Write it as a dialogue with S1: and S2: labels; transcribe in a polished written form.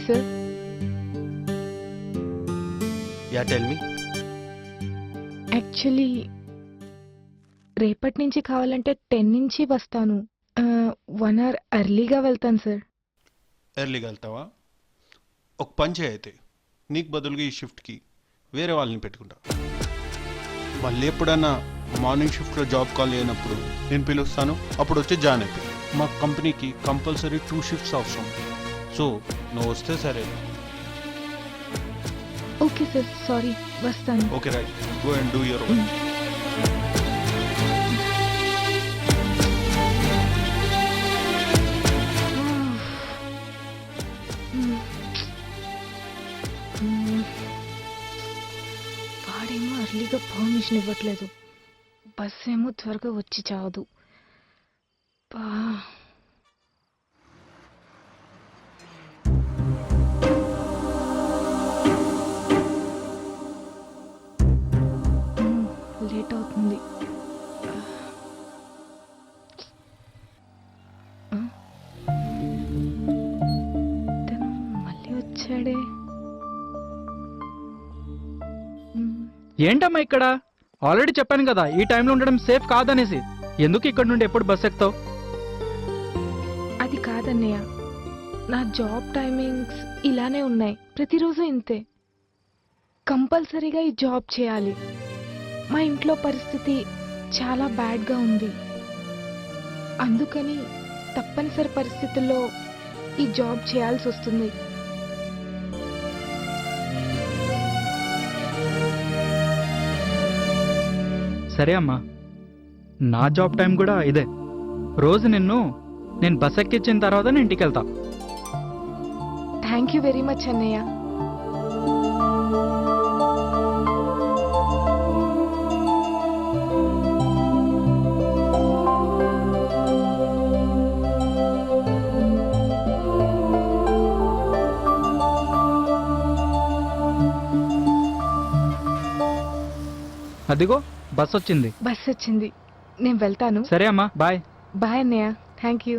S1: Sir.
S2: Yeah tell me.
S1: Actually రేపటి నుంచి కావాలంటే 10 నుంచి వస్తాను. 1 hour ఎర్లీగా వెళ్తాను సార్.
S2: ఎర్లీగా వెళ్తావా? ఒక పని చేయి అయితే, నీకు బదులుగా ఈ షిఫ్ట్కి వేరే వాళ్ళని పెట్టుకుంటా. మళ్ళీ ఎప్పుడన్నా మార్నింగ్ షిఫ్ట్లో జాబ్ కాల్ అయినప్పుడు నేను పిలుస్తాను, అప్పుడు వచ్చి జాయిన్ అయిపోయి. మా కంపెనీకి కంపల్సరీ 2 shifts అవసరం. సో నువ్వు వస్తే సరే.
S1: ఓకే సార్, సారీ, వస్తాను.
S2: Okay right, go and do your work.
S1: వాడేమో అర్లీగా పర్మిషన్ ఇవ్వట్లేదు, బస్ ఏమో త్వరగా వచ్చి చావదు. బా లేట్ అవుతుంది. తను మళ్ళీ వచ్చాడే.
S3: ఏంటమ్మా ఇక్కడ? ఆల్రెడీ చెప్పాను కదా ఈ టైంలో ఉండడం సేఫ్ కాదనేసి. ఎందుకు ఇక్కడ నుండి ఎప్పుడు బస్ ఎక్కుతావు?
S1: అది కాదన్నయ్య, నా జాబ్ టైమింగ్స్ ఇలానే ఉన్నాయి, ప్రతిరోజు ఇంతే. కంపల్సరీగా ఈ జాబ్ చేయాలి. మా ఇంట్లో పరిస్థితి చాలా బ్యాడ్గా ఉంది, అందుకని తప్పనిసరి పరిస్థితుల్లో ఈ జాబ్ చేయాల్సి వస్తుంది.
S3: సరే అమ్మా, నా జాబ్ టైం కూడా ఇదే. రోజు నేను బస్ ఎక్కించిన తర్వాత నేను ఇంటికి వెళ్తా.
S1: థ్యాంక్ యూ వెరీ మచ్ అన్నయ్య.
S3: అదిగో బస్ వచ్చింది.
S1: బస్ వచ్చింది, నేను వెళ్తాను.
S3: సరే అమ్మా, బాయ్.
S1: బాయ్ అన్నయ్య, థ్యాంక్ యూ.